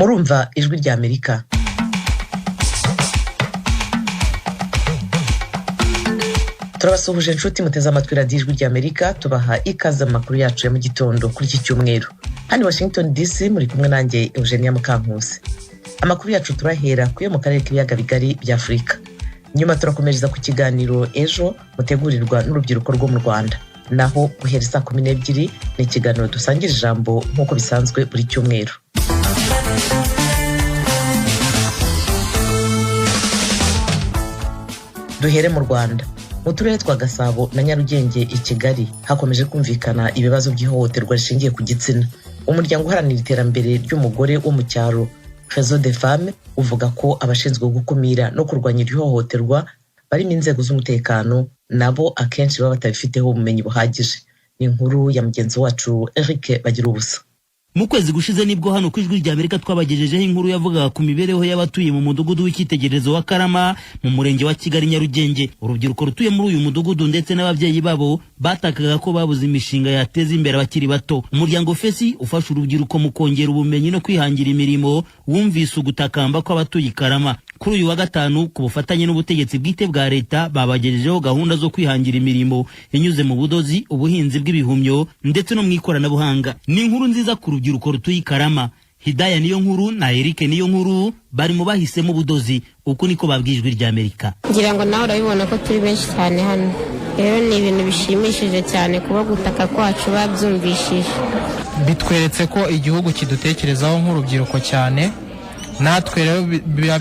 murumva ijwi rya Amerika. Turabasuhuje inshuti muteze amatwi radiyo ijwi rya Amerika, tubaha ikaze mu makuru yacu ya mu gitondo kuri iki cyumweru. Hano Washington DC muri kumwe nanjye Eugenia Mukankusi. Amakuru yacu turahera kuyo mu karere k'ibiyaga bigari bya Afurika. Nyuma turakomereza ku kiganiro ejo mutegurirwa n'urubyiruko rwo mu Rwanda. Naho guhera saa 12 ni ikiganiro dusangira ijambo nk'uko bisanzwe buri cyumweru. Duhere mu Rwanda. Mu turere twa Gasabo na Nyarugenge i Kigali hakomeje kumvikana ibibazo by'ihohoterwa rishingiye ku gitsina. Umuryango uharanira iterambere ry'umugore wo mu cyaro Réseau des Femmes uvuga ko abashinzwe gukumira no kurwanya ihohoterwa barimo inzego z'umutekano nabo akenshi baba batabifiteho ubumenyi buhagije. Ni inkuru ya mugenzi wacu Eric Bagirubusa. Mu kwezi gushize nibwo hano kwijwi rya Amerika twabagejejeho inkuru yavugaga ku mibereho y'abatuye mu mudugudu w'icyitegererezo wa Karama mu murenge wa Kigali Nyarugenge. Urubyiruko rutuye muri uyu mudugudu ndetse n'ababyeyi babo batakaga ko babuze imishinga yateza imbere abakiri bato. Umuryango Fesi ufasha urubyiruko mu kongera ubumenyi no kwihangira imirimo wumvise ugutakamba kw'abatuye Karama. Kuri uyu wa gatanu ku bufatanye n'ubutegetsi bwite bwa leta babagejejeho gahunda zo kwihangira imirimo inyuze mu budozi, ubuhinzi bw'ibihumyo ndetse no mu ikoranabuhanga. Ni inkuru nziza ku rubyiruko rutuye Karama. Hidaya niyo nkuru na Eric niyo nkuru bari mu bahisemo ubudozi, uko niko babwijwe rya Amerika. Ngira ngo nawe urabibona ko turi benshi cyane hano. Rero ni ibintu bishimishije cyane kuba gutaka kwacu babyumvishije. Bitweretse ko igihugu kidutekerezaho nk'urubyiruko cyane. Natwe rero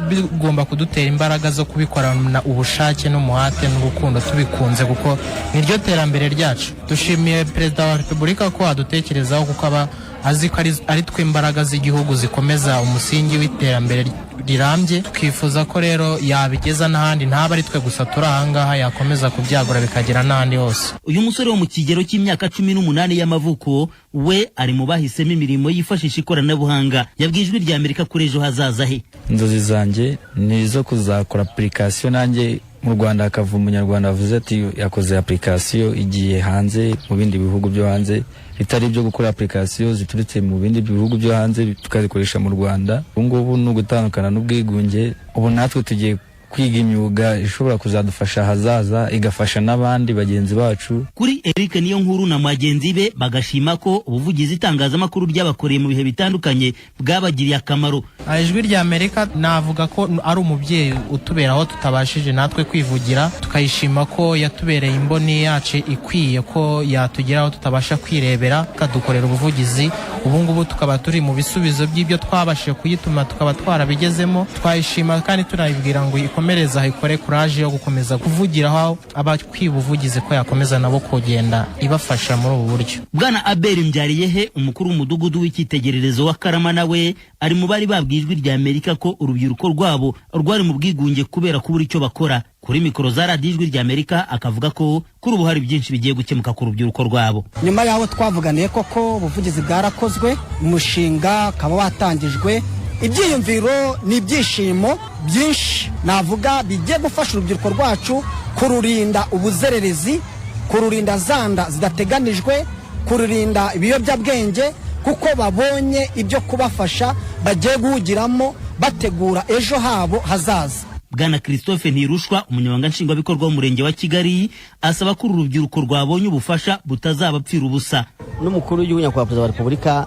bigomba kudutera imbaraga zo kubikorana ubushake n'umuhate n'urukundo tubikunze kuko niryo terambere ryacu. Dushimiye Perezida wa Repubulika ko adutekerezaho kuko aba azi ko ari twe imbaraga z'igihugu zikomeza umusingi w'iterambere rirambye. Tukifuza ko rero yabigeza n'ahandi, ntaba ari twe gusa turi ahangaha, yakomeza kubyagura bikagera n'ahandi hose. Uyu musore wo mu kigero cy'imyaka 18 y'amavuko we ari mu bahisemo imirimo yifashisha ikoranabuhanga. Yabwijwe rya Amerika kuri ejo hazaza he. Inzozi zanjye ni izo kuzakora application nanjye mu Rwanda akava umunyarwanda avuze ati yakoze application igiye hanze mu bindi bihugu byo hanze, bitari byo gukora application ziturutse mu bindi bihugu byo hanze tukazikoresha mu Rwanda. Ubungubu no gutandukana n'ubwigunge, ubu natwe tugiye kwiga imyuga ishobora kuzadufasha hazaza igafasha n'abandi bagenzi bacu. Kuri Eric niyo nkuru na bagenzi be bagashima ko ubuvugizi itangazamakuru ry'abakoreye mu bihe bitandukanye bwabagiriye akamaro. Ijwi rya Amerika navuga ko ari umubyeyi utuberaho tutabashije natwe kwivugira, tukayishima ko yatubereye imboni yacu ikwiye ko yatugeraho tutabasha kwirebera, kadukorera ubuvugizi. Ubungubu tukaba turi mu bisubizo by'ibyo twabashije kuyituma tukaba twarabigezemo. Twayishima kandi tunayibwira ngo ikomereza ikore courage yo gukomeza kuvugiraho abakwibuvugize ko yakomeza nabo kugenda ibafasha muri ubu buryo. Bwana Abel Mbyariyehe umukuru w'umudugudu w'icyitegererezo wa Karama nawe ari mu bari babwijwe rya Amerika ko urubyiruko rwabo rwari mu bwigunge kubera kubura icyo bakora. Kuri mikoro za radiyo ijwi rya Amerika akavuga ko kuri ubu hari byinshi bigiye gukemuka ku rubyiruko rwabo. Nyuma yaho twavuganiye koko ubuvugizi bwarakozwe, umushinga kaba watangijwe, ibyiyumviro n'ibyishimo byinshi navuga bigiye gufasha urubyiruko rwacu kururinda ubuzererezi, kururinda zanda zidateganijwe, kururinda ibiyobyabwenge, kuko babonye ibyo kubafasha bagiye guhugiramo bategura ejo habo hazaza. Bwana Christophe Ntirushwa umunyamabanga nshingwabikorwa w'umurenge wa Kigali asaba ko urubyiruko rwabonye ubufasha butazabapfira ubusa. N'umukuru w'igihugu nyakubahwa Perezida wa Repubulika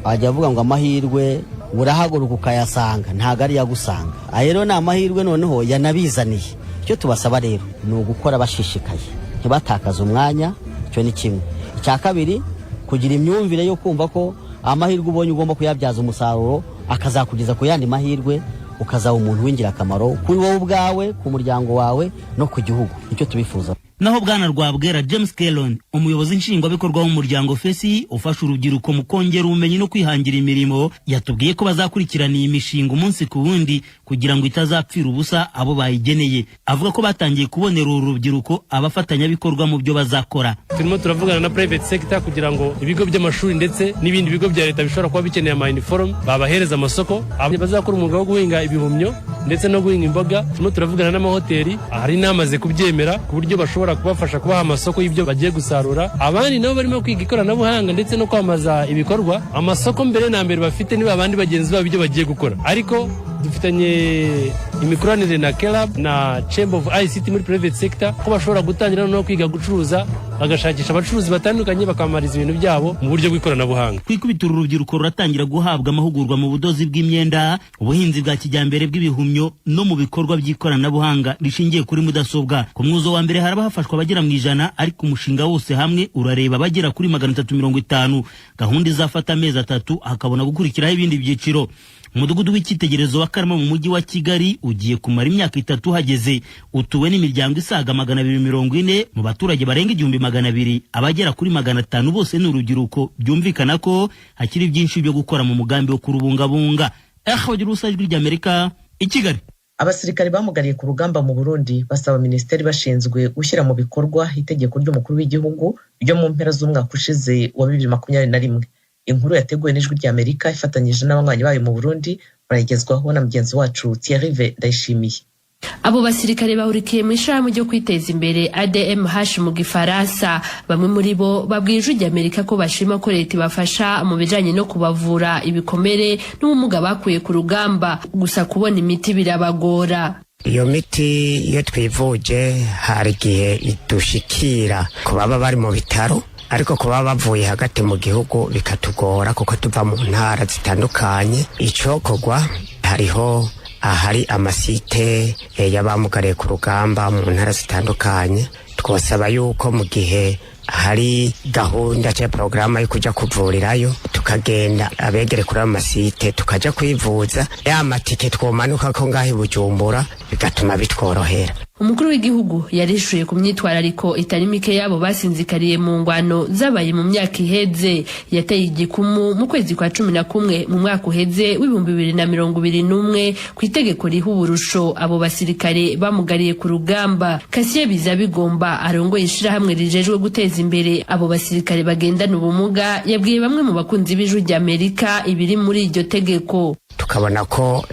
ajya avuga ngo amahirwe urahaguruka ukayasanga ntago ari yagusanga. Rero ni amahirwe noneho yanabizaniye. Icyo tubasaba rero ni ugukora bashishikaye, ntibatakaza umwanya. Icyo ni kimwe. Icya kabiri, kugira imyumvire yo kumva ko amahirwe ubonye ugomba kuyabyaza umusaruro akazakugeza ku yandi mahirwe, ukazaba umuntu w'ingirakamaro kuri wowe ubwawe, ku muryango wawe no ku gihugu. Icyo tubifuza. Naho Bwana Rwabwera James Kellon umuyobozi nshingwabikorwa w'umuryango Fesi ufasha urubyiruko mu kongera ubumenyi no kwihangira imirimo yatubwiye ko bazakurikirana iyi mishinga umunsi ku wundi kugira ngo itazapfira ubusa abo bayigeneye. Avuga ko batangiye kubonera urubyiruko abafatanyabikorwa mu byo bazakora. Turimo turavugana na private sector kugira ngo ibigo by'amashuri ndetse n'ibindi bigo bya leta bishobora kuba bikeneye ama uniform babahereza amasoko, bazakora umwuga wo guhinga ibihumyo ndetse no guhinga imboga. Turimo turavugana n'amahoteli hari n'amaze kubyemera ku buryo bashobora kubafasha kubaha amasoko y'ibyo bagiye gusarura. Abandi nabo barimo kwiga ikoranabuhanga ndetse no kwamaza ibikorwa. Amasoko mbere na mbere bafite niba abandi bagenzi babo ibyo bagiye gukora, ariko dufitanye imikoranire na Kelab na Chamber of ICT muri private sector ko bashobora gutangira no kwiga gucuruza, bagashakisha abacuruzi batandukanye bakamariza ibintu byabo mu buryo bw'ikoranabuhanga. Kwikubitira urubyiruko ruratangira guhabwa amahugurwa mu budozi bw'imyenda, ubuhinzi bwa kijyambere bw'ibihumyo no mu bikorwa by'ikoranabuhanga rishingiye kuri mudasobwa. Ku mwuzo wa mbere haraba hafashwa abagera mu 100, ariko umushinga wose hamwe urareba abagera kuri 350. Gahunda izafata amezi 3 hakabona gukurikiraho ibindi byiciro. Umudugudu w'icyitegererezo wa Karama mu mujyi wa Kigali ugiye kumara imyaka 3 hageze, utuwe n'imiryango isaga 240 mu baturage barenga 1200, abagera kuri 500 bose ni urubyiruko. Byumvikana ko hakiri byinshi byo gukora mu mugambi wo kurubungabunga. Bagira usajwi ry'Amerika i Kigali. Abasirikare bamugariye ku rugamba mu Burundi basaba ministeri bashinzwe gushyira mu bikorwa itegeko ry'umukuru w'igihugu ryo mu mpera z'umwaka ushize wa 2021. Inkuru yateguwe n'ijwi ry'Amerika ifatanyije n'abanywanyi bayo mu Burundi, barayigezwaho na mugenzi wacu Thierry Ndayishimiye. Abo basirikare bahurikiye mu ishirahamwe ryo kwiteza imbere ADMH mu gifaransa. Bamwe muri bo babwiye ijwi ry'Amerika ko bashima ko leta ibafasha mu bijanye no kubavura ibikomere n'ubumuga bakuye ku rugamba, gusa kubona imiti birabagora. Iyo miti iyo twivuje hari igihe idushikira ku baba bari mu bitaro, ariko kuba bavuye hagati mu gihugu bikatugora kuko tuva mu ntara zitandukanye. Icokorwa hariho ahari amasite y'abamugariye ku rugamba mu ntara zitandukanye, twosaba yuko mu gihe hari gahunda cyangwa porogaramu yo kujya kuvurirayo tukagenda abegere kuri ayo masite tukaja kwivuza, ya matike twomanuka ko ngaho i Bujumbura bigatuma bitworohera. Umukuru w'igihugu yarishuye ku myitwarariko itari mike yabo basinzikariye mu ngwano zabaye mu myaka iheze. Yateye igikumu mu kwezi kwa 11 mu mwaka uheze w'2021 ku itegeko riha uburusho abo basirikare bamugariye ku rugamba. Kasiye Bizabigomba arongoye ishirahamwe rijejwe guteza imbere abo basirikare bagendana ubumuga yabwiye bamwe mu bakunzi b'ijwi ry'Amerika ibiri muri iryo tegeko. Tukabona ko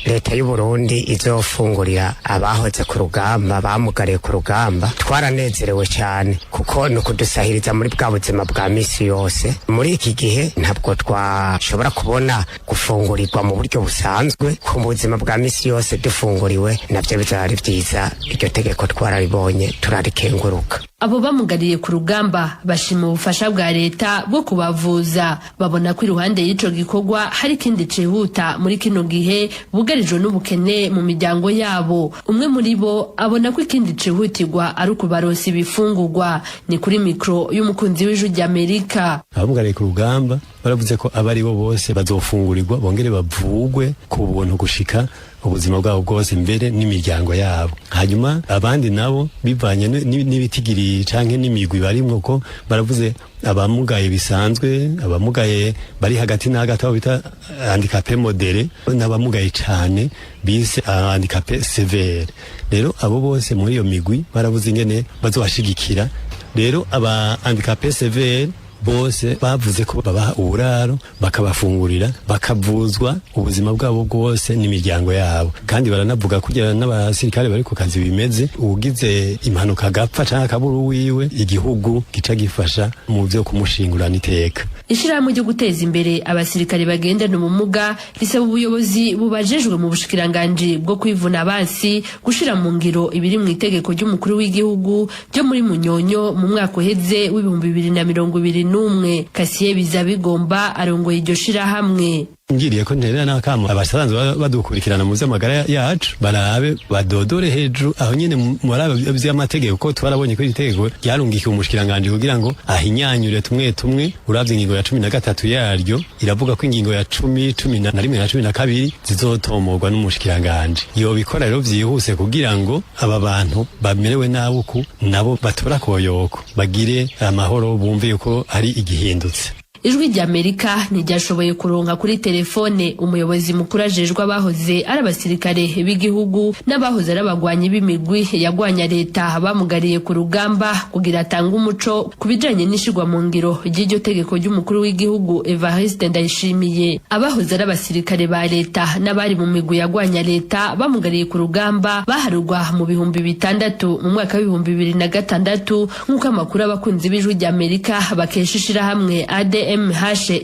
leta y'u Burundi izofungurira abahoze ku rugamba bamugariye ku rugamba. Twaranezerewe cyane kuko no kudusahiriza muri bwa buzima bwa misi yose. Muri iki gihe ntabwo twashobora kubona gufungurirwa mu buryo busanzwe, ku buzima bwa misi yose dufunguriwe navyo bizari byiza. Iryo tegeko twararibonye turarikenguruka. Abo bamugariye ku rugamba bashima ubufasha bwa leta bwo kubavuza. Babona ko iruhande y'ico gikorwa hari ikindi cihuta muri kino gihe bugarijwe n'ubukene mu miryango yabo. Umwe muri bo abona ko ikindi cihutirwa ari ukubaronsa ibifungurwa. Ni kuri mikro y'umukunzi w'ijwi ry'Amerika. Abamugariye ku rugamba baravuze ko abari bo bose bazofungurirwa bongere bavugwe ku buntu gushika ubuzima bwabo bwose mbere n'imiryango yabo. Hanyuma abandi nabo bivanye n'ibitigiri canke n'imigwi barimwo ko baravuze abamugaye bisanzwe, abamugaye bari hagati na hagati abo bita handicapé modéré, n'abamugaye cane bise handicapé sévère. Rero abo bose muri iyo migwi baravuze ingene bazobashigikira. Rero aba handicapé sévère bose bavuze ko babaha uburaro, bakabafungurira, bakavuzwa ubuzima bwabo bwose n'imiryango yabo. Kandi baranavuga kugira n'abasirikare bari ku kazi bimeze, ugize impanuka gapfa canke akaburu wiwe igihugu gica gifasha mu byo kumushingurana iteka. Ishirahamwe ryo guteza imbere abasirikare bagendana ubumuga risaba ubuyobozi bubajejwe mu bushikiranganje bwo kwivuna abansi gushira mu ngiro ibiri mu itegeko ry'umukuru w'igihugu ryo muri Munyonyo mu mwaka uheze w'2021. Kasiye Bizabigomba arongoye iryo shirahamwe. Ngiriye ko nterera n'akamo abasanzwe badukurikirana mu by'amagara yacu barabe badodore hejuru aho nyene muraba by'amategeko ko twarabonye ko itegeko ryarungikiye umushikiranganje kugira ngo ahinyanyure tumwe uravye ingingo ya 13 yaryo iravuga ko ingingo ya 10, 11 na 12 zizotomorwa n'umushikiranganje. Iyo bikora rero vyihuse kugira ngo aba bantu bamerewe nabuku nabo batora koyoko bagire amahoro bumve yuko ari igihindutse. ijwi rya Amerika ntiryashoboye kuronka kuri telefone umuyobozi mukuru ajejwe abahoze ari abasirikare b'igihugu n'abahoze ari abagwanyi b'imigwi yagwanya leta bamugariye ku rugamba kugira atange umuco ku bijanye n'ishigwa mu ngiro ry'iryo tegeko ry'umukuru w'igihugu Evariste Ndayishimiye. Abahoze ari abasirikare ba leta n'abari mu migwi yagwanya leta bamugariye ku rugamba baharugwa mu 600 mu mwaka wa 2006 nk'uko amakuru abakunzi b'ijwi rya Amerika bakesha ishirahamwe ADMH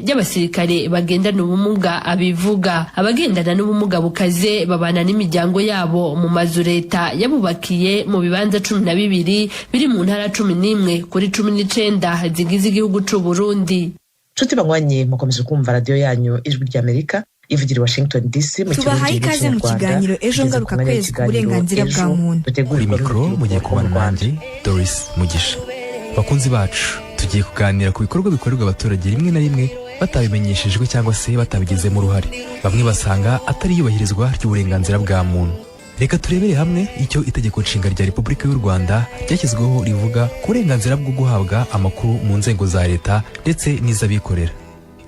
ry'abasirikare bagendana ubumuga abivuga. Abagendana n'ubumuga bukaze babana n'imiryango yabo mu mazu leta yabubakiye mu bibanza 12 biri mu ntara 11 kuri 19 zigize igihugu c'u Burundi. Nshuti banywanyi mukomeje kumva radio yanyu ijwi rya Amerika ivugira i Washington DC mu tubahaye ikaze mu kiganiro ejo ngaruka kwezi ku burenganzira bwa muntu. Kuri mikoro mugiye kubana nanjye Doris Mugisha. Bakunzi bacu tugiye kuganira ku bikorwa bikorerwa abaturage rimwe na rimwe batabimenyeshejwe cyangwa se batabigizemo uruhare. Bamwe basanga atari iyubahirizwa ry'uburenganzira bwa muntu. Reka turebere hamwe icyo itegeko nshinga rya Repubulika y'u Rwanda ryashyizweho rivuga ku burenganzira bwo guhabwa amakuru mu nzego za leta ndetse n'iz'abikorera.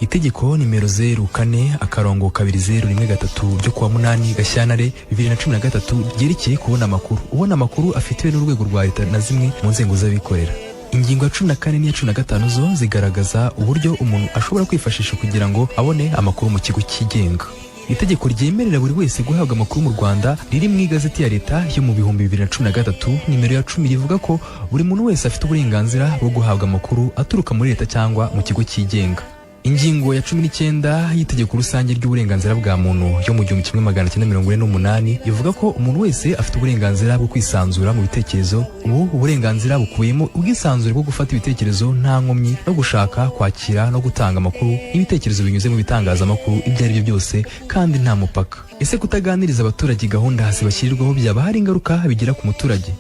Itegeko nimero 04/2013 ryo kuwa 8 Gashyantare 2013 ryerekeye kubona amakuru. Ubona amakuru afitiwe n'urwego rwa leta na zimwe mu nzego z'abikorera. Ingingo ya 14 n'iya 15 zo zigaragaza uburyo umuntu ashobora kwifashisha kugira ngo abone amakuru mu kigo cyigenga. Itegeko ryemerera buri wese guhabwa amakuru mu Rwanda riri mu igazeti ya leta yo mu 2013 nimero ya 10 rivuga ko buri muntu wese afite uburenganzira bwo guhabwa amakuru aturuka muri leta cyangwa mu kigo cyigenga. Ingingo ya 19 y'itegeko rusange ry'uburenganzira bwa muntu yo mu 1948 ivuga ko umuntu wese afite uburenganzira bwo kwisanzura mu bitekerezo. Ubu uburenganzira bukubiyemo ubwisanzure bwo gufata ibitekerezo nta nkomyi no gushaka, kwakira no gutanga amakuru n'ibitekerezo binyuze mu bitangazamakuru ibyo ari byo byose kandi nta mupaka. Ese kutaganiriza abaturage gahunda zibashyirirwaho byaba hari ingaruka bigira ku muturage?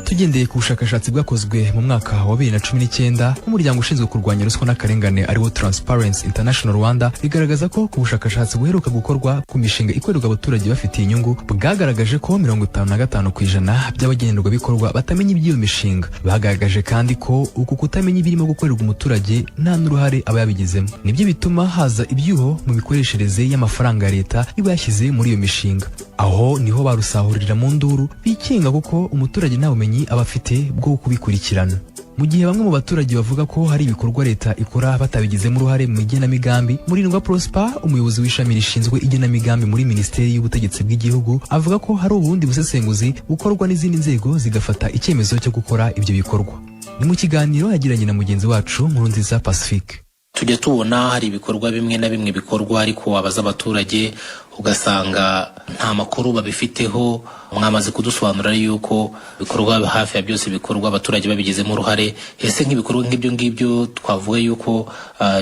Tugendeye ku bushakashatsi bwakozwe mu mwaka wa 2019 n'umuryango ushinzwe kurwanya ruswa n'akarengane ariwo Transparency International Rwanda, bigaragaza ko ku bushakashatsi buheruka gukorwa ku mishinga ikorerwa abaturage bafitiye inyungu bwagaragaje ko 55% by'abagenerwabikorwa batamenya iby'iyo mishinga. Bagaragaje kandi ko uku kutamenya ibirimo gukorerwa umuturage nta n'uruhare aba yabigizemo. Nibyo bituma haza ibyuho mu mikoreshereze y'amafaranga ya leta iba yashyize muri iyo mishinga. Aho niho barusahurira mu nduru bikinga kuko umuturage nta bumenyi aba afite bwo kubikurikirana. Mu gihe bamwe mu baturage bavuga ko hari ibikorwa leta ikora batabigizemo uruhare mu igenamigambi, Murindwa Prosper, umuyobozi w'ishami rishinzwe igenamigambi muri Minisiteri y'Ubutegetsi bw'Igihugu, avuga ko hari ubundi busesenguzi bukorwa n'izindi nzego zigafata icyemezo cyo gukora ibyo bikorwa. Ni mu kiganiro yagiranye na mugenzi wacu Nkurunziza Pacifique. Tujya tubona hari ibikorwa bimwe na bimwe bikorwa ariko wabaza abaturage ugasanga nta makuru babifiteho. Mwamaze kudusobanurira yuko bikorwa hafi ya byose bikorwa abaturage babigizemo uruhare. Ese nk'ibikorwa nk'ibyo ngibyo twavuga yuko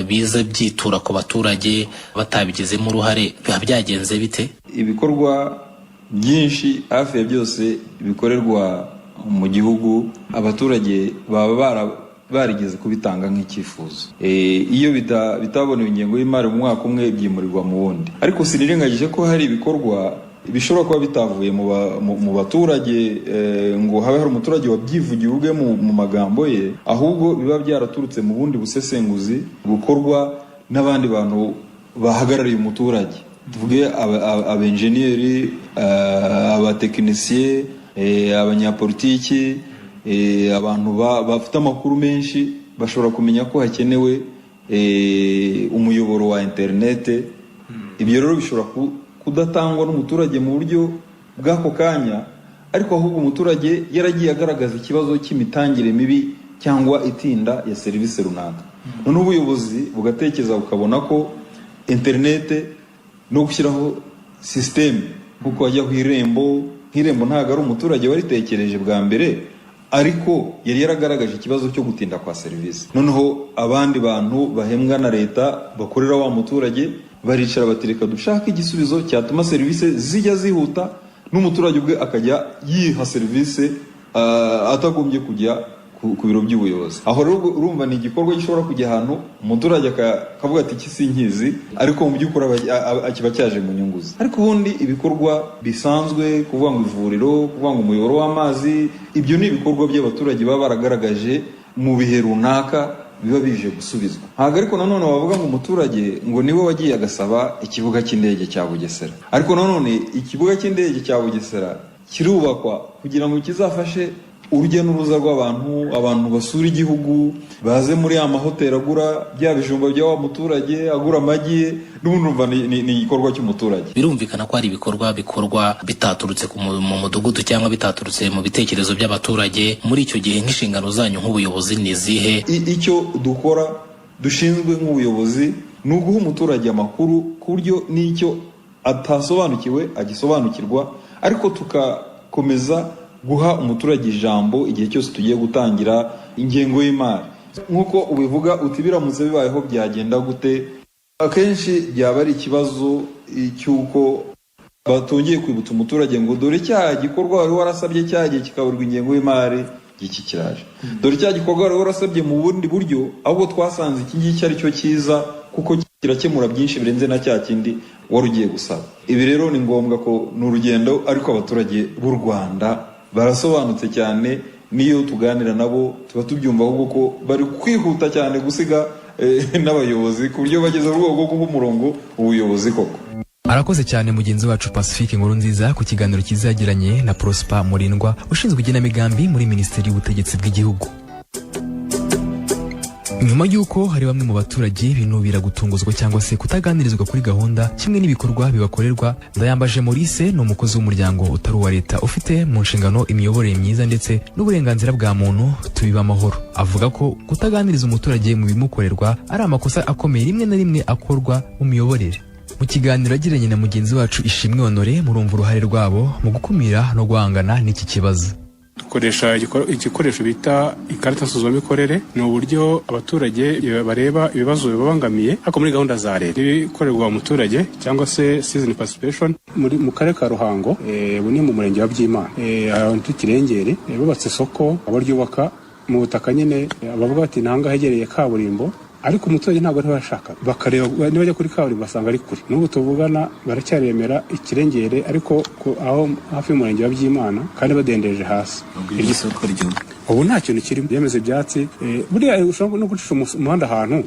biza byitura ku baturage batabigizemo uruhare biba byagenze bite? Ibikorwa byinshi hafi ya byose bikorerwa mu gihugu abaturage baba barigeze kubitanga nk'icyifuzo. Iyo bitabonewe ingengo y'imari mu mwaka umwe byimurirwa mu wundi. Ariko sinirengagije ko hari ibikorwa bishobora kuba bitavuye mu baturage ngo habe hari umuturage wabyivugiye ubwe mu magambo ye, ahubwo biba byaraturutse mu bundi busesenguzi bukorwa n'abandi bantu bahagarariye umuturage. Tuvuge abenjeniyeri, abatekinisiye, abanyapolitiki, abantu bafite amakuru menshi bashobora kumenya ko hakenewe umuyoboro wa interinete. Ibyo rero bishobora kudatangwa n'umuturage mu buryo bw'ako kanya, ariko ahubwo umuturage yaragiye agaragaza ikibazo cy'imitangire mibi cyangwa itinda ya serivisi runaka. Noneho ubuyobozi bugatekereza bukabona ko interinete no gushyiraho systeme kuko wajya ku Irembo ntabwo ari umuturage waritekereje bwa mbere, ariko yari yaragaragaje ikibazo cyo gutinda kwa serivisi. Noneho abandi bantu bahembwa na leta bakorera wa muturage baricara batereka dushaka igisubizo cyatuma serivisi zijya zihuta, n'umuturage ubwe akajya yiha serivisi atagombye kujya ku biro by'ubuyobozi. Aho rero urumva ni igikorwa gishobora kujya ahantu umuturage akavuga ati iki sinkizi, ariko mu by'ukuri kiba cyaje mu nyungu ze. Ariko ubundi ibikorwa bisanzwe, kuvuga ngo ivuriro, kuvuga ngo umuyoboro w'amazi, ibyo ni ibikorwa by'abaturage baba baragaragaje mu bihe runaka biba bije gusubizwa. Ntabwo ariko nanone wavuga ngo umuturage ngo niwe wagiye agasaba ikibuga cy'indege cya Bugesera, ariko nanone ikibuga cy'indege cya Bugesera kirubakwa kugira ngo kizafashe urujya n'uruza rw'abantu, abantu basura igihugu, baze muri ya mahoteli agura bya bijumba bya wa muturage, agura amagi, n'ubundi umva ni igikorwa cy'umuturage. Birumvikana ko hari ibikorwa bikorwa bitaturutse mu mudugudu cyangwa bitaturutse mu bitekerezo by'abaturage. Muri icyo gihe nk'inshingano zanyu nk'ubuyobozi ni izihe? Icyo dukora dushinzwe nk'ubuyobozi ni uguha umuturage amakuru ku buryo n'icyo atasobanukiwe agisobanukirwa, ariko tugakomeza guha umuturage ijambo igihe cyose tugiye gutangira ingengo y'imari. Nk'uko ubivuga uti biramutse bibayeho byagenda gute, akenshi byaba ari ikibazo cy'uko batongeye kwibutsa umuturage ngo dore cya gikorwa wari warasabye cyagiye kikaburwa ingengo y'imari iki kiraje, dore cya gikorwa wari warasabye mu bundi buryo ahubwo twasanze iki ngiki ari cyo cyiza kuko kirakemura byinshi birenze na cya kindi wari ugiye gusaba. Ibi rero ni ngombwa ko ni urugendo, ariko abaturage b'u Rwanda barasobanutse cyane, niyo tuganira nabo tuba tubyumva ahubwo ko bari kwihuta cyane gusiga n'abayobozi ku buryo bageze mu rwego rwo umurongo ubuyobozi koko. Arakoze cyane mugenzi wacu Pacifique Nkurunziza ku kiganiro kizagiranye na Prosper Murindwa ushinzwe igenamigambi muri Minisiteri y'Ubutegetsi bw'Igihugu. Nyuma y'uko hari bamwe mu baturage binubira gutunguzwa cyangwa se kutaganirizwa kuri gahunda kimwe n'ibikorwa bibakorerwa, Ndayambaje Maurice ni umukozi w'umuryango utari uwa leta ufite mu nshingano imiyoborere myiza ndetse n'uburenganzira bwa muntu Tubiba Amahoro. Avuga ko kutaganiriza umuturage mu bimukorerwa ari amakosa akomeye rimwe na rimwe akorwa mu miyoborere. Mu kiganiro agiranye na mugenzi wacu Ishimwe Honore murumva uruhare rwabo mu gukumira no guhangana n'iki kibazo. Dukoresha igikoresho bita ikarita nsuzumamikorere. Ni uburyo abaturage bareba ibibazo bibabangamiye ariko muri gahunda za leta ibikorerwa umuturage cyangwa se season participation. Mu karere ka Ruhango buni mu murenge wa Byimana ahantu Kirengere bubatse isoko abaryubaka mu butaka nyine bavuga bati nanga hegereye kaburimbo, ariko umuturage ntabwo ari bashaka, bakareba niba bajya kuri kaburimbo basanga ari kure. N'ubu tuvugana baracyaremera Ikirengere ariko aho hafi y'umurenge wa Byimana kandi badendeje hasi. Iryo soko ubu nta kintu kirimo, yemeze ibyatsi buriya ushobora no gucisha umuhanda ahantu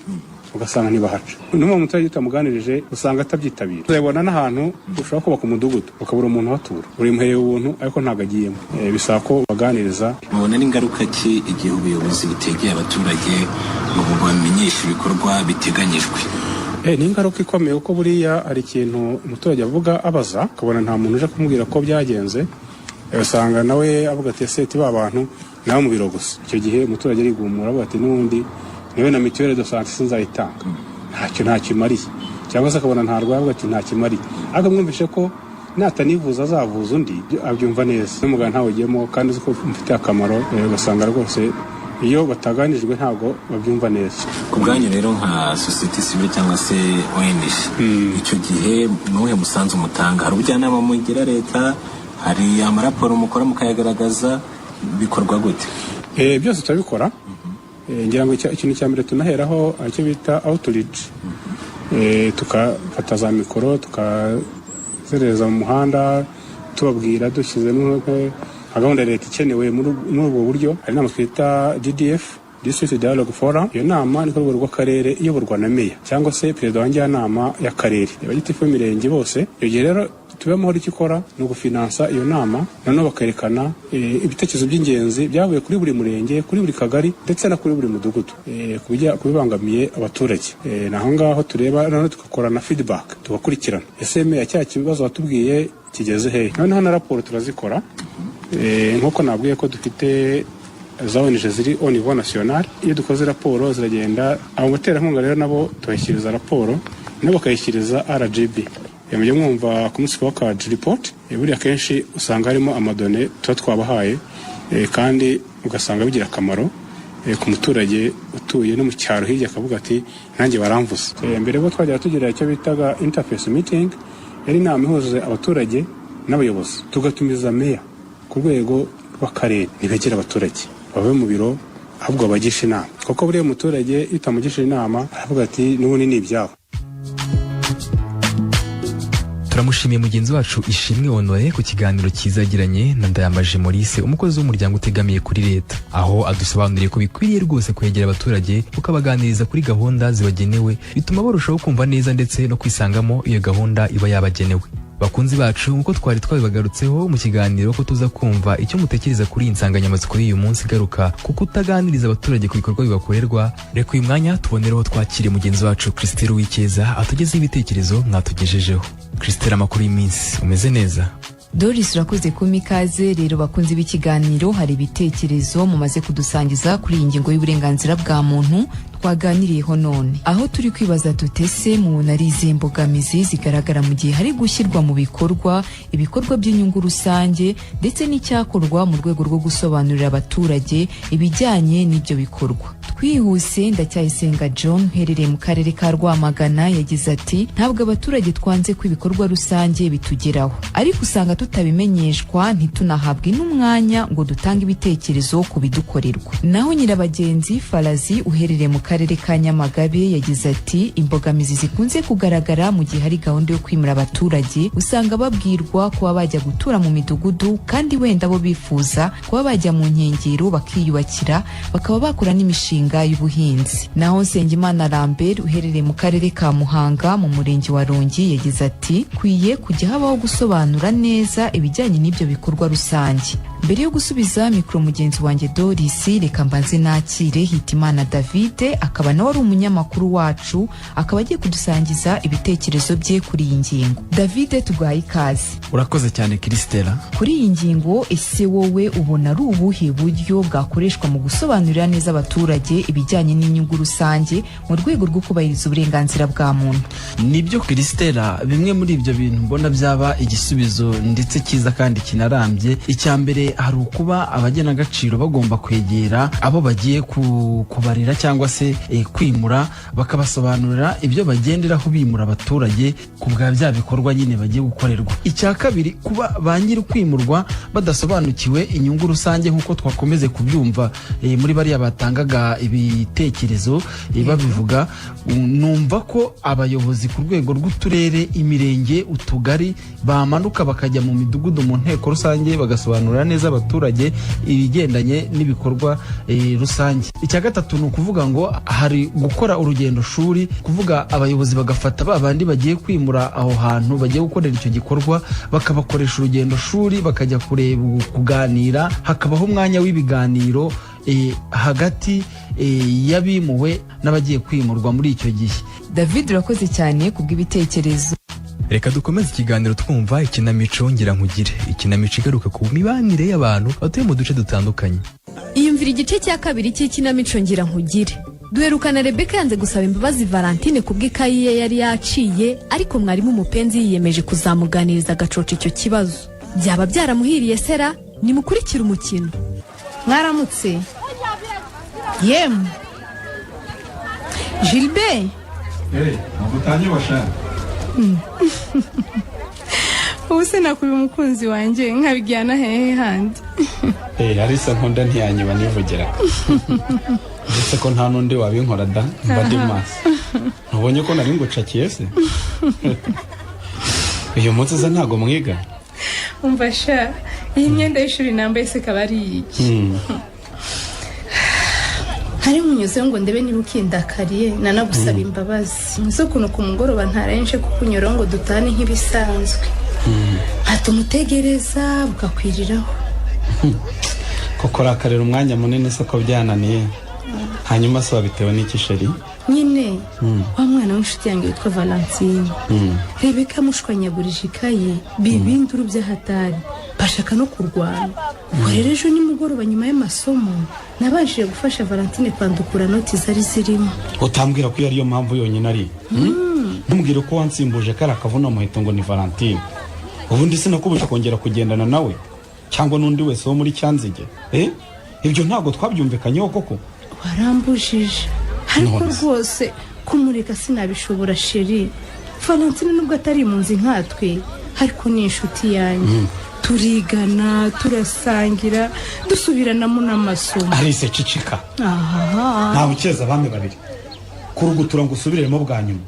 ugasanga ntibahaca. N'uwo muturage utamuganirije usanga atabyitabira. Uzabona n'ahantu ushobora kubaka umudugudu ukabura umuntu watura, uri muheye ubuntu ariko ntabwo agiyemo. Bisaba ko baganiriza. Mubona n'ingaruka ki igihe ubuyobozi butegeye abaturage ngo bamenyeshe ibikorwa biteganyijwe? Ni ingaruka ikomeye kuko buriya hari ikintu umuturage avuga abaza akabona nta muntu uje kumubwira ko byagenze, usanga nawe avuga ati ese ba bantu nawe mu biro gusa. Icyo gihe umuturage arigumura avuga ati n'ubundi niwe na mituweli de sante sinzayitanga, ntacyo imariye, cyangwa se akabona ntarwaye avuga ati ntakimariye, ariko mwumvishe ko natanivuza azavuza undi abyumva neza, n'umuganga ntawugiyemo kandi uzi ko mufitiye akamaro, ugasanga rwose iyo bataganijwe ntabwo babyumva neza. Ku bwanyu rero nka sosiyete sivile cyangwa se ONG, icyo gihe nuhe musanzu mutanga? Hari ubujyanama mugira leta, hari amaraporo mukora mukayagaragaza, bikorwa gute? Byose turabikora. Ngira ngo ikintu cya mbere tunaheraho icyo bita outreach, tukafata za mikoro tukazereza mu muhanda tubabwira dushyizemo gahunda leta ikenewe muri ubwo buryo. Hari inama twita DDF, District Dialogue Forum. Iyo nama ni ku rwego rw'akarere iyoborwa na meya cyangwa se perezida wa njyanama y'akarere, abagitifu b'imirenge bose. Iyo gihe rero Tubiba Amahoro icyo ikora ni ugufinansa iyo nama, noneho bakerekana ibitekerezo by'ingenzi byavuye kuri buri murenge, kuri buri kagari ndetse no kuri buri mudugudu kubibangamiye abaturage. Naho ngaho tureba noneho tugakora na feedback, tugakurikirana ese meya cya kibazo watubwiye kigeze hehe. Noneho na raporo turazikora, nk'uko nabwiye ko dufite za ONG ziri au niveau national. Iyo dukoze raporo ziragenda abo baterankunga rero nabo tubashyikiriza raporo nabo bakayishyikiriza RGB. Mujye mwumva ku munsi wa card report, buriya kenshi usanga harimo amadone tuba twabahaye, kandi ugasanga bigira akamaro ku muturage utuye no mu cyaro hirya akavuga ati nanjye baramvuze. Mbere bo twajya tugira icyo bitaga interface meeting, yari inama ihuza abaturage n'abayobozi, tugatumiza meya ku rwego rw'akarere ntibegera abaturage babe mu biro ahubwo bagisha inama, kuko buriya umuturage itamugisha inama aravuga ati n'ubundi ni ibyabo. turamushimiye mugenzi wacu Ishimwe Honore ku kiganiro kizagiranye na Ndayambaje Maurice, umukozi w'umuryango utegamiye kuri leta, aho adusobanuriye ko bikwiriye rwose kwegera abaturage ukabaganiriza kuri gahunda zibagenewe, bituma barushaho kumva neza ndetse no kwisangamo iyo gahunda iba yabagenewe. Bakunzi bacu, nkuko twari twabibagarutseho mu kiganiro ko tuza kumva icyo mutekereza kuri iyi nsanganyamatsiko y'uyu munsi igaruka ku kutaganiriza abaturage ku bikorwa bibakorerwa. Reka uyu mwanya tubonereho twakire mugenzi wacu Christelle Uwikeza atugezeho ibitekerezo mwatugejejeho. Christelle, amakuru y'iminsi, umeze neza? Doris, urakoze kumpa ikaze. Rero bakunzi b'ikiganiro, hari ibitekerezo mumaze kudusangiza kuri iyi ngingo y'uburenganzira bwa muntu twaganiriyeho none, aho turi kwibaza tutese mubona ari izihe mbogamizi zigaragara mu gihe hari gushyirwa mu bikorwa ibikorwa by'inyungu rusange, ndetse n'icyakorwa mu rwego rwo gusobanurira abaturage ibijyanye n'ibyo bikorwa. Twihuse, Ndacyayisenga John uherereye mu karere ka Rwamagana yagize ati ntabwo abaturage twanze ko ibikorwa rusange bitugeraho, ariko usanga tutabimenyeshwa ntitunahabwe n'umwanya ngo dutange ibitekerezo ku bidukorerwa. Naho Nyirabagenzi Falazi uherereye mu karere ka Nyamagabe yagize ati imbogamizi zikunze kugaragara mu gihe hari gahunda yo kwimura abaturage, usanga babwirwa kuba bajya gutura mu midugudu kandi wenda bo bifuza kuba bajya mu nkengero bakiyubakira bakaba bakora n'imishinga y'ubuhinzi. Naho Nsengimana Lambert uherereye mu karere ka Muhanga mu murenge wa Rongi yagize ati kwiye kujya habaho gusobanura neza ibijyanye n'ibyo bikorwa rusange. Mbere yo gusubiza mikro mugenzi wanjye Doris, reka mbanze nakire Hitimana David, akaba nawe ari umunyamakuru wacu, akaba agiye kudusangiza ibitekerezo bye kuri iyi ngingo. David, tuguhaye ikaze. Urakoze cyane Christelle. Kuri iyi ngingo, ese wowe ubona ari ubuhe buryo bwakoreshwa mu gusobanurira neza abaturage ibijyanye n'inyungu rusange mu rwego rwo kubahiriza uburenganzira bwa muntu? Nibyo Christelle, bimwe muri ibyo bintu mbona byaba igisubizo ndetse cyiza kandi kinarambye. Icyambere hari ukuba abagenagaciro bagomba kwegera abo bagiye kubarira cyangwa se kwimura, bakabasobanurira ibyo bagenderaho bimura abaturage ku bwa bya bikorwa nyine bagiye gukorerwa. Icya kabiri, kuba ba nyiri kwimurwa badasobanukiwe inyungu rusange nk'uko twakomeze kubyumva muri bariya batangaga ibitekerezo babivuga. Numva ko abayobozi ku rwego rw'uturere, imirenge, utugari bamanuka bakajya mu midugudu mu nteko rusange bagasobanurira neza abaturage ibigendanye n'ibikorwa rusange. Icya gatatu ni ukuvuga ngo hari gukora urugendo shuri, kuvuga abayobozi bagafata babandi bagiye kwimura aho hantu bagiye gukorera icyo gikorwa bakabakoresha urugendo shuri, bakajya kureba, kuganira, hakabaho umwanya w'ibiganiro hagati y'abimuwe n'abagiye kwimurwa muri icyo gihe. David, urakoze cyane kubw'ibitekerezo. Reka dukomeze ikiganiro twumva ikinamico Ngira Nkugire, ikinamico igaruka ku mibanire y'abantu batuye mu duce dutandukanye. Iyumvira igice cya kabiri cy'ikinamico Ngira Nkugire. Duherukana Rebecca yanze gusaba imbabazi Valentine kubw'ikayi ye yari yaciye, ariko mwarimu Mupenzi yiyemeje kuzamuganiriza agacoca icyo kibazo. Byaba byaramuhiriye sera, nimukurikire umukino. Mwaramutse. Yemwe. Gilbert. Mugutanye bashaka. Ubuse nakubi umukunzi wanjye nkabijyana hehe handi. Arisa nkunda ntiyanyiba nivugira. Ndetse ko nta nundi wabinkora da Badimas. Ntubonye ko nari ngucakiye se? Uyu munsi za ntago mwiga. Umva sha, iyi myenda y'ishuri nambaye se kabari iki. Hari munyuze ngo ndebe niba ukindakariye nanagusaba imbabazi. Muzo kuno ku mugoroba ntarayenje kukunyura ngo dutane nk'ibisanzwe. Hatumutegereza bukakwiriraho. Koko rakarera umwanya munini se ko byananiye. Hanyuma se wabitewe n'iki sheri? Nyine wa mwana w'inshuti yanjye witwa Valentine. Rebecca mushwanyagurije ikaye bibinduru by'ahatari. Bashaka no kurwana. Urerejo nimugoroba nyuma y'amasomo nabashije gufasha Valentine kwandukura noti zari zirimo. Utambwira ko yari yo mpamvu yonyine ari. Ntumbwire ko wansimbuje kara kavuna muheto ngo ni Valentine. Ubundi sinakubusha kongera kugendana nawe cyangwa nundi wese wo muri Cyanzige. Ibyo ntago twabyumvikanyeho koko. Warambujije. Ariko rwose kumureka sinabishobora sheri. Valentine nubwo atari impunzi nkatwe ariko ni inshuti yanjye. Turigana, turasangira, dusubiranamo n'amasomo. Arise cicika. Nta ukeza abami babiri. Kurugutura ngo usubiremo bwa nyuma.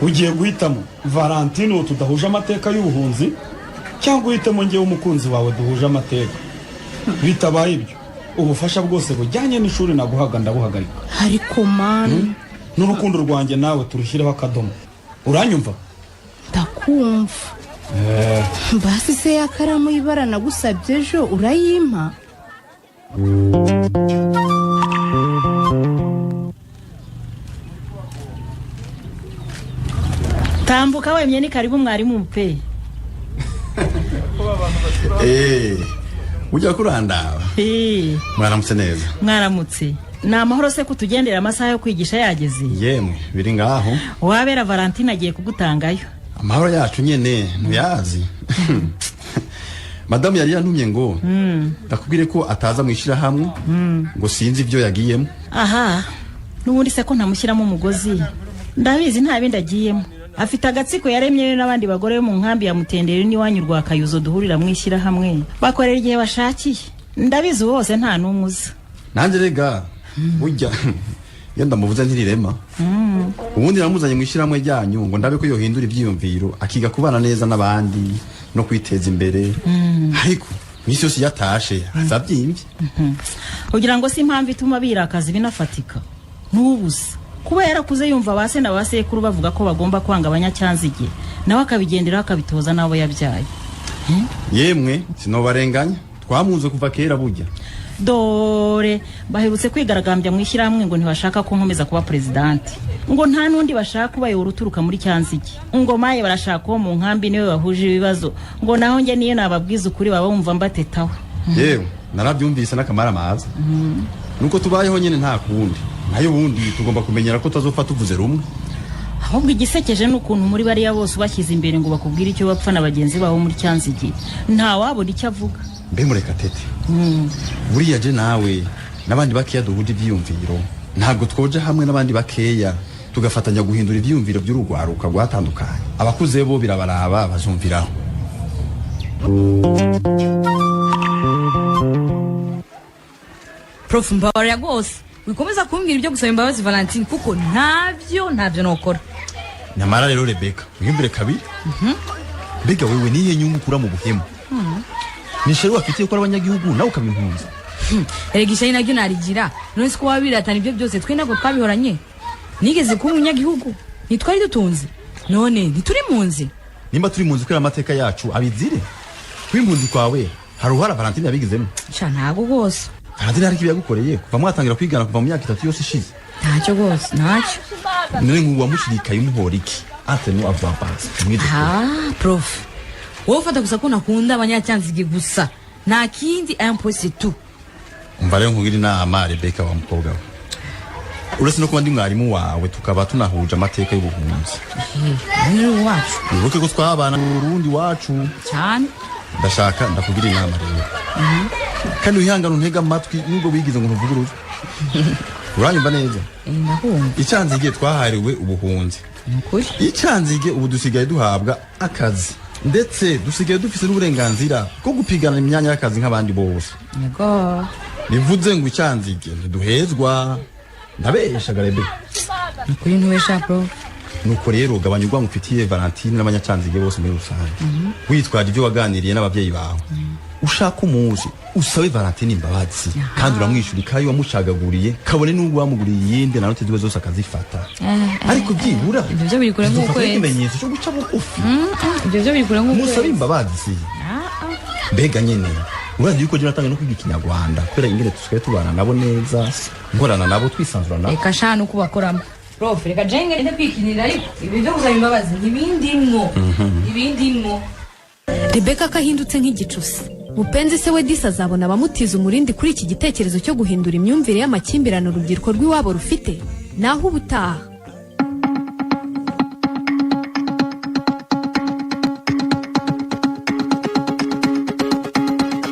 ugiye guhitamo Valentine tudahuje amateka y'ubuhunzi cyangwa uhitamo ngewe umukunzi wawe duhuje amateka? Bitabaye ibyo ubufasha bwose bujyanye n'ishuri naguhaga ndabuhagarika. Ariko mani n'urukundo rwanjye nawe turushyireho akadomo. Uranyumva? Ndakumva. Basi se ya karamu y'ibara nagusabye ejo urayimpa? Tambuka wemye ni karibu mwarimu mpe. Ujya kurandaba? Mwaramutse neza. Mwaramutse. Na amahoro se kutugendera amasaha yo kwigisha yageze. Yemwe biri ngaho. Wabera Valentine agiye kugutangayo. Amahoro yacu nyene ntuyazi. Madame yari yantumye ngo ndakubwire ko ataza mwishira hamwe ngo sinzi ibyo yagiyemo. Aha. Nubundi se ko ntamushyiramo umugozi. Ndabizi nta bindi agiyemo. Afite agatsiko yaremye n'abandi bagore mu nkambi ya Mutendere n'iwanyu rwa Kayuzo duhurira mwishira hamwe. Bakorera igihe bashakiye. Ndabizi wose nta numuza. Nanje rega burya yenda muvuze ntirirema. Ubundi namuzanye mwishira hamwe ryanyu ngo ndabe ko yohindura ibyiyumviro akiga kubana neza n'abandi no kwiteza imbere. Ariko misi yose yatashe azabyimbye. Kugira ngo si impamvu ituma birakaza binafatika. Nubusa. Kuba yarakuze yumva base na basekuru bavuga ko bagomba kwanga abanyacyanzige nawe akabigendera akabitoza nabo yabyaye. Yemwe sinobarenganya twamunze kuva kera burya. Dore baherutse kwigaragambya mwishyira hamwe ngo ntibashaka ko nkomeza kuba president. Ngo nta nundi bashaka kubayora uturuka muri cyanzige. Ngo maye barashaka ko mu nkambi niwe bahuje ibibazo. Ngo naho nge niye nababwiza ukuri baba bumva mbatetaho. Yewe narabyumvise n'akamara amazi. Nuko tubayeho nyene nta kundi. Nayo bundi tugomba kumenyera ko tazopfa tuvuze rumwe. Ahubwo igisekeje n'ukuntu muri bari bose bashyize imbere ngo bakubwire icyo bapfa na bagenzi baho muri cyanzige. Nta wabona icyo avuga. Mbe mureka tete. Buriya je nawe nabandi bakeya duhuje ivyumviro. Ntabwo twoje hamwe nabandi bakeya tugafatanya guhindura ivyumviro by'urugwaruka rwatandukanye. Abakuze bo birabaraba bazumviraho. Prof Mbawara gose wikomeza kumbwira ibyo gusaba imbabazi Valentine kuko ntabyo nokora. Nyamara rero Rebecca uhimbire kabiri. Mbega wewe niye nyungu kura mu buhemu. Nishero wafitiye ko abanyagihugu nawe ukabimpunza. Eregisha inagyo narigira none ko wabiratana ibyo byose twe nako twabihoranye. Nigeze ku munyagihugu nitwari dutunze none ntituri munzi. Nimba turi munzi kwera amateka yacu abizire. Kwimpunzi kwawe haruhara Valentine yabigizemo. Cha ntago gose. Valentine hari kibiyagukoreye kuva mwatangira kwigana kuva mu myaka 3 yose ishize. Ntacyo gose ntacyo. None nguwa mushirikaye umuhora iki? Ate no avampanse. Prof. Wowe ufata gusa ko nakunda abanyacyanzige gusa. Nta kindi impossible tu. Umva rero nkubwira inama Rebecca wa mukobwa we. Uretse no kuba ndi mwarimu wawe tukaba tunahuje amateka y'ubuhunzi. Ni wacu. Uruke ko twabana mu Burundi wacu. Cyane. Ndashaka ndakugira inama rero. Kandi uyihangana untega amatwi nubwo bigize ngo ntuvuguruze. Uranyumva neza? Ndahumva. Icyanzige twahariwe ubuhunzi. Nukuri. Icyanzige ubu dusigaye duhabwa akazi. Ndetse dusigaye dufise n'uburenganzira bwo gupigana imyanya y'akazi nk'abandi bose. Yego. Bivuze ngo icyanzige ntiduhezwa. Ndabesha garebe. Nukuri ntubesha Prof. Nuko rero gabanyurwa ngufitiye Valentine n'abanyacyanzige bose muri rusange. Witwaje ibyo waganiriye n'abavyeyi bawe. Ushaka umuzi usabe Valentine imbabazi kandi uramwishura ikayi wamucagaguriye kabone n'ubwo wamuguriye yinde na note ziwe zose akazifata. Ariko byibura ibyo byo biri kure nk'uko ikimenyetso cyo guca bugufi. Ibyo byo biri kure nk'uko musabe imbabazi. Mbega nyene urazi yuko je natanga no kwiga Ikinyarwanda kubera ingene tusigaye tubana nabo neza nkorana nabo twisanzura nabo. Eka shana uko bakoramo. Prof reka jenge inde kwikinira ariko ibi byo gusaba imbabazi ntibindimwo. Ibindimwo. Rebecca kahindutse nk'igicusi. Mupenzi se we Disa azabona abamutiza umurindi kuri iki gitekerezo cyo guhindura imyumvire y'amakimbirano urubyiruko rw'iwabo rufite. Naho ubutaha.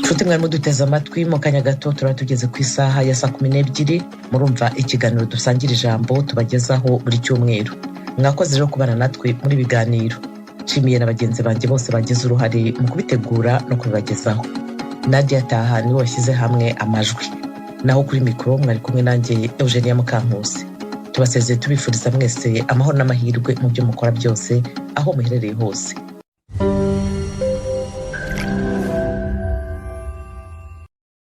Nshuti mwarimo duteze amatwi mu kanya gato turatugeze ku isaha ya 12:00 murumva ikiganiro dusangira ijambo tubagezaho buri cyumweru. Mwakoze rero kubana natwe muri biganiro. Nshimiye na bagenzi banjye bose bagize uruhare mu kubitegura no kubibagezaho. Nadia Taha niwe washyize hamwe amajwi. Naho kuri mikoro mwari kumwe nanjye Eugenia Mukankusi. tubasezeye tubifuriza mwese amahoro n'amahirwe mu byo mukora byose aho muherereye hose.